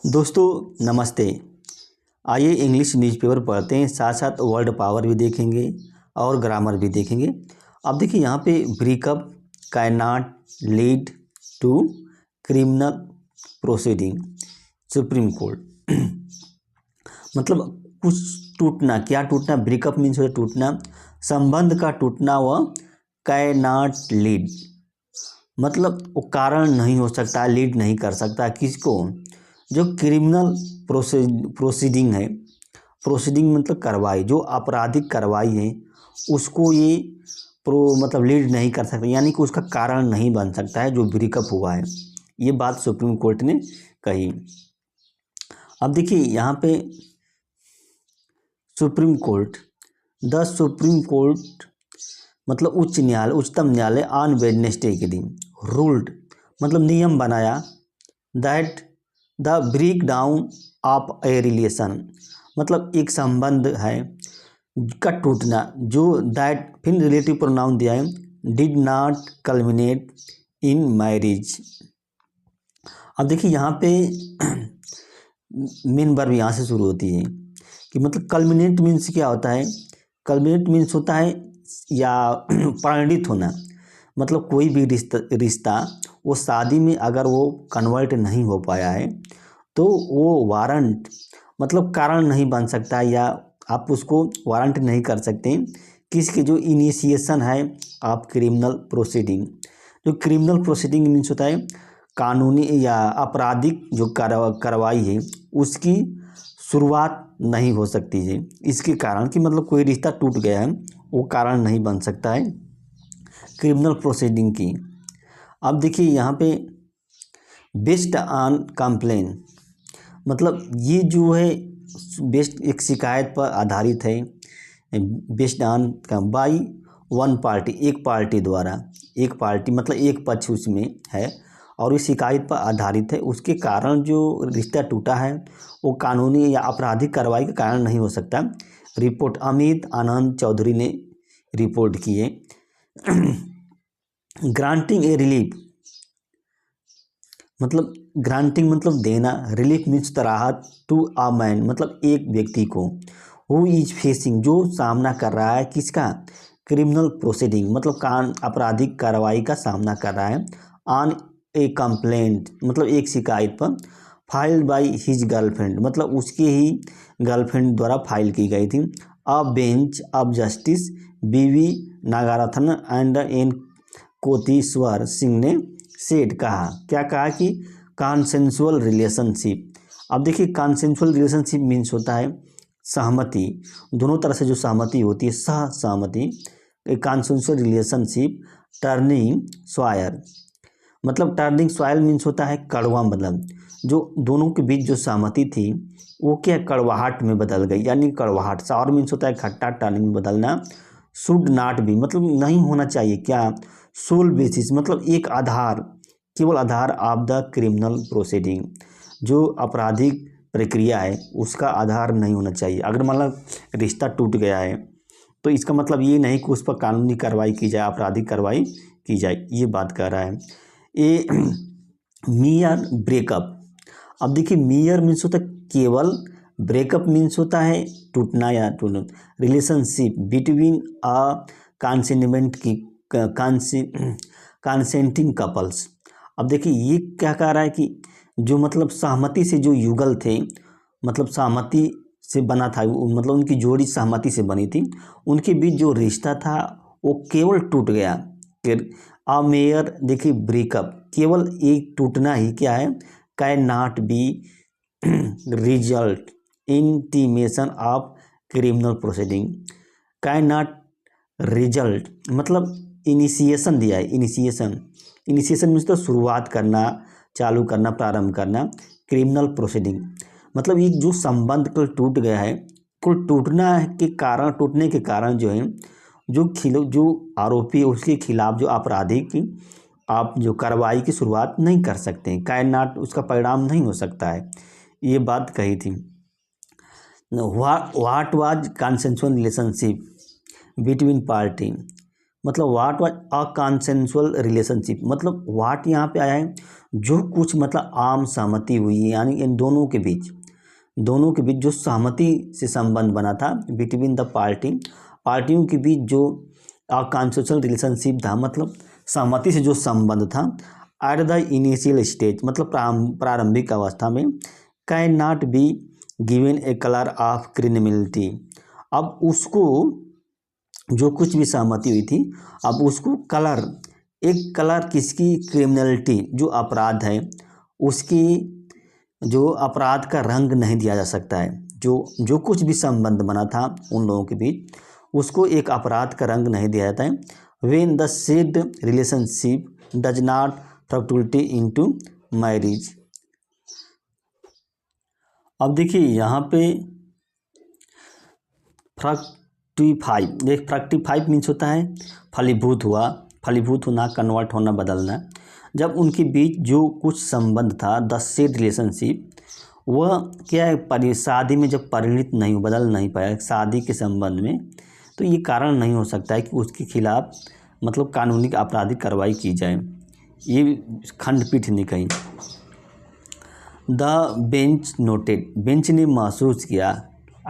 दोस्तों नमस्ते। आइए इंग्लिश न्यूज़पेपर पढ़ते हैं, साथ साथ वर्ड पावर भी देखेंगे और ग्रामर भी देखेंगे। अब देखिए यहाँ पे breakup can not lead to criminal proceeding supreme court. मतलब कुछ टूटना, क्या टूटना? ब्रेकअप मीन्स हो टूटना, संबंध का टूटना। व कैन नॉट लीड मतलब वो कारण नहीं हो सकता, लीड नहीं कर सकता किसको? जो क्रिमिनल प्रोसीडिंग है, प्रोसीडिंग मतलब कार्रवाई, जो आपराधिक कार्रवाई है उसको ये मतलब लीड नहीं कर सकता, यानी कि उसका कारण नहीं बन सकता है जो ब्रेकअप हुआ है। ये बात सुप्रीम कोर्ट ने कही। अब देखिए यहाँ पे supreme court, the supreme court मतलब उच्च न्यायालय, उच्चतम न्यायालय ऑन वेडनेसडे के दिन रूल्ड मतलब नियम बनाया that the break down of a relation मतलब एक संबंध है का टूटना, जो दैट फिर रिलेटिव प्रोनाउन दिया है, did not culminate in marriage. अब देखिए यहाँ पे मेन वर्ब यहाँ से शुरू होती है कि मतलब कल्मिनेट मीन्स क्या होता है? कल्मिनेट मीन्स होता है या परिणित होना, मतलब कोई भी रिश्ता वो शादी में अगर वो कन्वर्ट नहीं हो पाया है तो वो वारंट मतलब कारण नहीं बन सकता, या आप उसको वारंट नहीं कर सकते किसके? जो इनिशिएशन है ऑफ क्रिमिनल प्रोसीडिंग। जो क्रिमिनल प्रोसीडिंग मीन्स होता है कानूनी या आपराधिक जो कार्रवाई है उसकी शुरुआत नहीं हो सकती है इसके कारण कि मतलब कोई रिश्ता टूट गया है, वो कारण नहीं बन सकता है क्रिमिनल प्रोसीडिंग की। अब देखिए यहाँ पे बेस्ड ऑन कंप्लेन मतलब ये जो है बेस्ट एक शिकायत पर आधारित है, based on by one party, एक पार्टी द्वारा, एक पार्टी मतलब एक पक्ष उसमें है और इस शिकायत पर आधारित है, उसके कारण जो रिश्ता टूटा है वो कानूनी या आपराधिक कार्रवाई के कारण नहीं हो सकता। रिपोर्ट अमित आनंद चौधरी ने रिपोर्ट की है। ग्रांटिंग ए रिलीफ मतलब ग्रांटिंग मतलब देना, रिलीफ मीन्स राहत, टू अ मैन मतलब एक व्यक्ति को, हु इज फेसिंग जो सामना कर रहा है किसका? क्रिमिनल प्रोसीडिंग मतलब आपराधिक कार्रवाई का सामना कर रहा है, ऑन ए कंप्लेंट मतलब एक शिकायत पर, फाइल्ड बाय हिज गर्लफ्रेंड मतलब उसके ही गर्लफ्रेंड द्वारा फाइल की गई थी। अ बेंच ऑफ जस्टिस बीवी नागरत्न एंड एन कोतेश्वर सिंह ने सेट कहा, क्या कहा? कि कॉन्सेंसुअल रिलेशनशिप। अब देखिए कॉन्सेंसुअल रिलेशनशिप मीन्स होता है सहमति, दोनों तरह से जो सहमति होती है, सह सहमति। कॉन्सेंसुअल रिलेशनशिप टर्निंग सॉयर मतलब टर्निंग सॉयल मीन्स होता है कड़वा, मतलब जो दोनों के बीच जो सहमति थी वो क्या कड़वाहट में बदल गई, यानी कड़वाहट। सॉर मीन्स होता है खट्टा, टर्निंग में बदलना। शुड नॉट बी मतलब नहीं होना चाहिए क्या? सोल बेसिस मतलब एक आधार, केवल आधार ऑफ द क्रिमिनल प्रोसीडिंग जो आपराधिक प्रक्रिया है उसका आधार नहीं होना चाहिए। अगर मतलब रिश्ता टूट गया है तो इसका मतलब ये नहीं कि उस पर कानूनी कार्रवाई की जाए, आपराधिक कार्रवाई की जाए, ये बात कर रहा है। ए मियर ब्रेकअप। अब देखिए मियर मीन्स होता है केवल, ब्रेकअप मीन्स होता है टूटना या टूटना। रिलेशनशिप बिटवीन अ कंसेंटमेंट की कंसेंटिंग कपल्स। अब देखिए ये क्या कह रहा है कि जो मतलब सहमति से जो युगल थे, मतलब सहमति से बना था, मतलब उनकी जोड़ी सहमति से बनी थी, उनके बीच जो रिश्ता था वो केवल टूट गया। अ मेयर देखिए ब्रेकअप केवल एक टूटना ही क्या है? Can not B result intimation of criminal proceeding. Can not result मतलब इनिशिएशन दिया है, इनिशिएशन मीन्स तो शुरुआत करना, चालू करना, प्रारंभ करना। क्रिमिनल प्रोसीडिंग मतलब ये जो संबंध कुल टूट गया है, कुल टूटना के कारण, टूटने के कारण जो है जो आरोपी है उसके खिलाफ जो आपराधिक आप जो कार्रवाई की शुरुआत नहीं कर सकते हैं, कैन नॉट उसका परिणाम नहीं हो सकता है, ये बात कही थी। What was consensual relationship between party मतलब what was a consensual relationship मतलब व्हाट यहाँ पे आया है जो कुछ मतलब आम सहमति हुई, यानी इन दोनों के बीच जो सहमति से संबंध बना था बिटवीन द पार्टियों के बीच जो कॉन्सेंशुअल रिलेशनशिप था, मतलब सहमति से जो संबंध था एट द इनिशियल स्टेज, मतलब प्रारंभिक अवस्था में, can not be given A colour of criminality. अब उसको जो कुछ भी सहमति हुई थी, अब उसको एक कलर किसकी, क्रिमिनलिटी जो अपराध है उसकी, जो अपराध का रंग नहीं दिया जा सकता है। जो कुछ भी संबंध बना था उन लोगों के बीच, उसको एक अपराध का रंग नहीं दिया जाता है। When the said relationship does not fructify into marriage. अब देखिए यहाँ पे फ्रक्टिफाइव मीन्स होता है फलीभूत होना, कन्वर्ट होना, बदलना। जब उनके बीच जो कुछ संबंध था, द सेड रिलेशनशिप, वह क्या है, शादी में जब परिणित नहीं, बदल नहीं पाया शादी के संबंध में, तो ये कारण नहीं हो सकता है कि उसके खिलाफ मतलब कानूनी आपराधिक कार्रवाई की जाए। ये खंडपीठ ने कही। द बेंच ने महसूस किया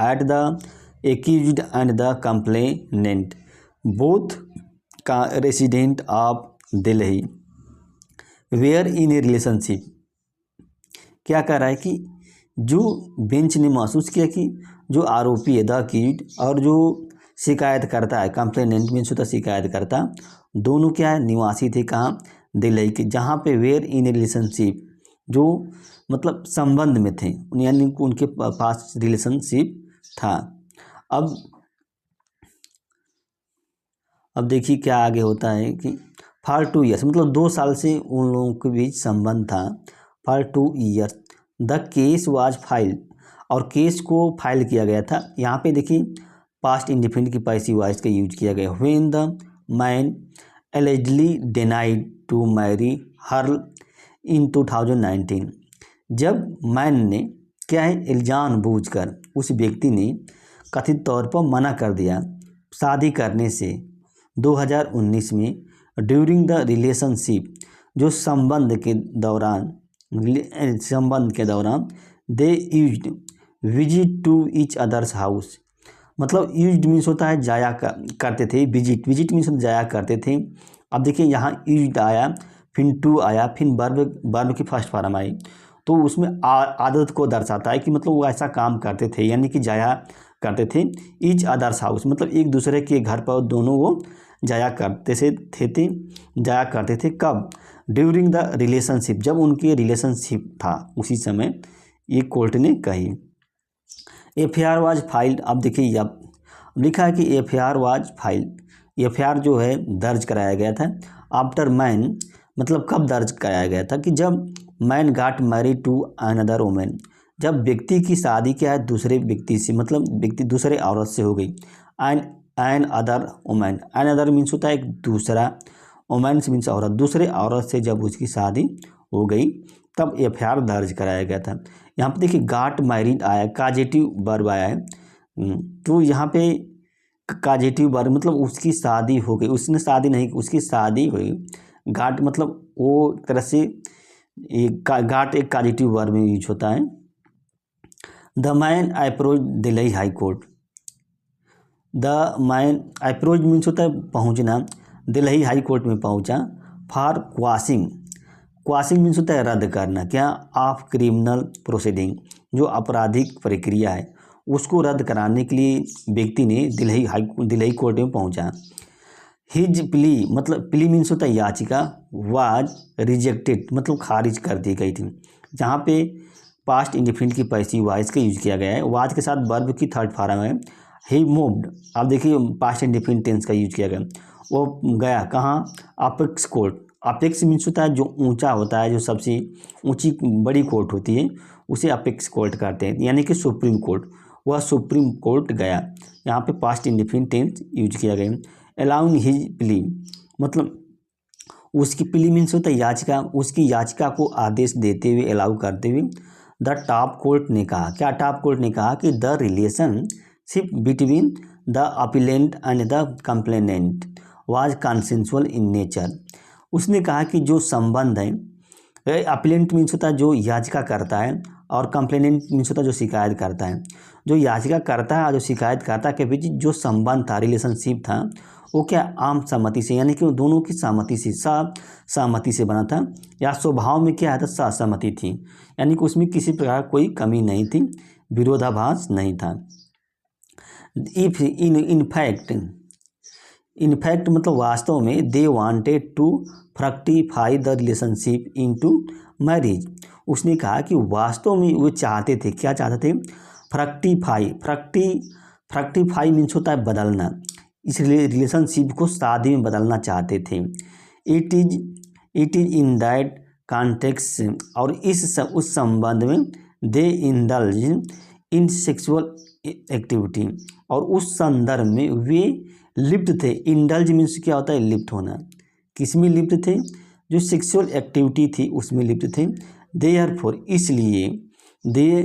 that the accused and the complainant both का resident of Delhi were in a relationship. क्या कह रहा है कि जो बेंच ने महसूस किया कि जो आरोपी है द अक्यूज्ड और जो शिकायत करता है, कंप्लेनेंट मीन्स होता शिकायत करता, दोनों क्या है, निवासी थे कहाँ, दिल्ली के, जहाँ पे वेयर इन ए रिलेशनशिप, जो मतलब संबंध में थे, यानी उनके पास रिलेशनशिप था। अब देखिए क्या आगे होता है कि फॉर 2 ईयर्स, मतलब 2 साल से उन लोगों के बीच संबंध था। For 2 years the case was filed, और केस को फाइल किया गया था। यहाँ पे देखिए पास्ट इंडिफिनिट की पैसिव वॉइस का यूज किया गया। When the man allegedly denied to marry her in 2019, जब मैन ने क्या है, जानबूझकर उस व्यक्ति ने कथित तौर पर मना कर दिया शादी करने से 2019 में, ड्यूरिंग द रिलेशनशिप, जो संबंध के दौरान they used visit to each other's house, मतलब यूज्ड मीन्स होता है जाया करते थे, विजिट मीन्स जाया करते थे। अब देखिए यहाँ यूज्ड आया, फिर टू आया, फिर वर्ब की फर्स्ट फॉर्म आई, तो उसमें आदत को दर्शाता है कि मतलब वो ऐसा काम करते थे, यानी कि जाया करते थे। ईच अदर्स हाउस मतलब एक दूसरे के घर पर दोनों वो जाया करते थे। कब, ड्यूरिंग द रिलेशनशिप, जब उनके रिलेशनशिप था उसी समय, ये कोर्ट ने कही। एफआईआर वाज फाइल्ड, अब देखिए अब लिखा है कि एफआईआर वाज फाइल्ड, एफआईआर जो है दर्ज कराया गया था। आफ्टर मैन, मतलब कब दर्ज कराया गया था कि जब man got married to another woman, जब व्यक्ति की शादी क्या है दूसरे व्यक्ति से, मतलब व्यक्ति दूसरे औरत से हो गई। An other woman, an other means होता है एक दूसरा, वुमेन मीन्स औरत, दूसरे औरत से जब उसकी शादी हो गई तब एफआईआर दर्ज कराया गया था। यहाँ पे देखिए गॉट मैरिड आया, काजेटिव वर्ब आया है, तो यहाँ पे काजेटिव वर्ब मतलब उसकी शादी हो गई, उसने शादी नहीं, उसकी शादी हुई। गॉट मतलब वो तरह से गॉट एक काजेटिव वर्ब में यूज होता है। The man approach Delhi high court, the man approach means होता है पहुंचना, दिल्ली हाई कोर्ट में पहुंचा। फॉर क्वाशिंग मीन्स होता है रद्द करना, क्या, ऑफ क्रिमिनल प्रोसीडिंग, जो आपराधिक प्रक्रिया है उसको रद्द कराने के लिए व्यक्ति ने दिल्ली कोर्ट में पहुंचा। हिज प्ली, मतलब प्ली मीन्स होता है याचिका, वाज रिजेक्टेड मतलब खारिज कर दी गई थी। जहाँ पे पास्ट इंडिफिनिट की पैसिव वॉइस का यूज किया गया है, वाज के साथ वर्ब की थर्ड फॉर्म है। ही मूव्ड, आप देखिए पास्ट इंडिफिनिट टेंस का यूज किया गया, वो गया कहाँ, अपेक्स कोर्ट। अपेक्स मीन्स होता है जो ऊंचा होता है, जो सबसे ऊंची बड़ी कोर्ट होती है उसे अपेक्स कोर्ट कहते हैं, यानी कि सुप्रीम कोर्ट, वह सुप्रीम कोर्ट गया। यहाँ पे पास्ट इंडिफिनिट टेंस यूज किया गया। अलाउइंग हिज प्ली, मतलब उसकी प्ली मीन्स होता है याचिका, उसकी याचिका को आदेश देते हुए, अलाउ करते हुए द टॉप कोर्ट ने कहा, क्या टॉप कोर्ट ने कहा कि the relationship between the appellate and the complainant was consensual in nature. उसने कहा कि जो संबंध है अपीलेंट मीन्स होता है जो याचिका करता है, और कंप्लेनेंट मीन्स होता है जो शिकायत करता है। जो याचिका करता है और जो शिकायत करता है के बीच जो संबंध था, रिलेशनशिप था, वो क्या आम सहमति से, यानी कि वो दोनों की सहमति से, सहमति से बना था, या स्वभाव में क्या था, सहमति थी, यानी कि उसमें किसी प्रकार कोई कमी नहीं थी, विरोधाभास नहीं था। इफ इनफैक्ट मतलब वास्तव में they wanted to fructify the relationship into marriage. उसने कहा कि वास्तव में वो चाहते थे, क्या चाहते थे, फ्रक्टिफाई मीन्स होता है बदलना, इस रिलेशनशिप को शादी में बदलना चाहते थे। It is in that context, और उस संबंध में दे इंडल्ज इन सेक्सुअल एक्टिविटी, और उस संदर्भ में वे लिप्त थे। इंडल्ज मीन्स क्या होता है, लिप्त होना। किस में लिप्त थे, जो सेक्सुअल एक्टिविटी थी उसमें लिप्त थे। देयरफॉर इसलिए, they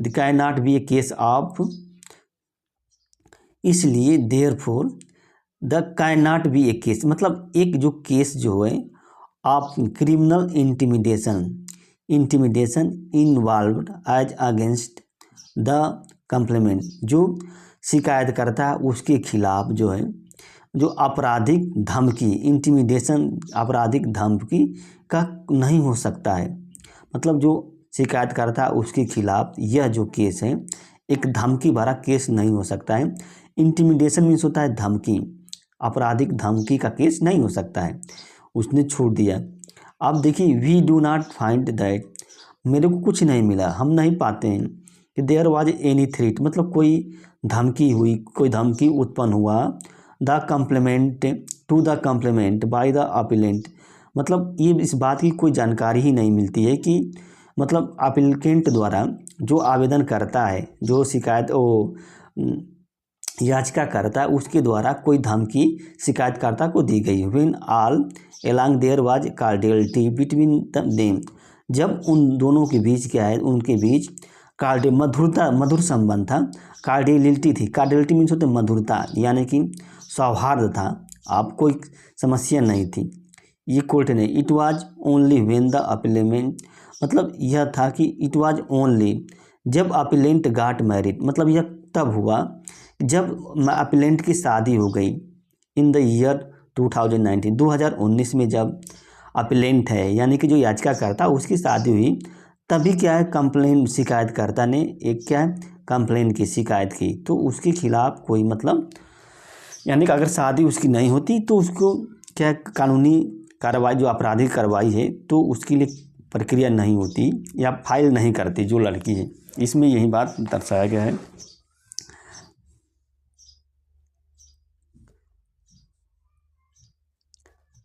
can not be a case of, इसलिए therefore the can not be a case, मतलब एक जो केस जो है of criminal intimidation involved as against the complainant, जो शिकायत करता है उसके खिलाफ जो है, जो आपराधिक धमकी, इंटिमिडेशन आपराधिक धमकी का नहीं हो सकता है। मतलब जो शिकायत करता है उसके खिलाफ यह जो केस है एक धमकी भरा केस नहीं हो सकता है। इंटिमिडेशन मीन्स होता है धमकी, आपराधिक धमकी का केस नहीं हो सकता है, उसने छोड़ दिया। अब देखिए, we do not find that, मेरे को कुछ नहीं मिला, हम नहीं पाते हैं कि देयर वाज एनी थ्रेट, मतलब कोई धमकी हुई, कोई धमकी उत्पन्न हुआ, the complainant to the complainant by the appellant, मतलब ये इस बात की कोई जानकारी ही नहीं मिलती है कि मतलब अपीलेंट द्वारा जो आवेदन करता है, जो शिकायत याचिका करता है, उसके द्वारा कोई धमकी शिकायतकर्ता को दी गई। When all along there was cordiality between them, जब उन दोनों के बीच क्या है, उनके बीच मधुर संबंध था, कार्डियलिटी थी। कार्डियलिटी मीन्स होते मधुरता, यानी कि सौहार्द था, आप कोई समस्या नहीं थी। ये कोर्ट ने, it was only when the appellant, मतलब यह था कि इट वाज ओनली जब अपीलेंट गाट मैरिड, मतलब यह तब हुआ जब अपीलेंट की शादी हो गई इन द ईयर 2019 में, जब अपीलेंट है यानी कि जो याचिका करता उसकी शादी हुई, तभी क्या है, कंप्लेन शिकायतकर्ता ने एक क्या है, कंप्लेन की, शिकायत की, तो उसके खिलाफ कोई मतलब, यानी कि अगर शादी उसकी नहीं होती तो उसको क्या कानूनी कार्रवाई, जो आपराधिक कार्रवाई है, तो उसके लिए प्रक्रिया नहीं होती या फाइल नहीं करती जो लड़की है। इसमें यही बात दर्शाया गया है।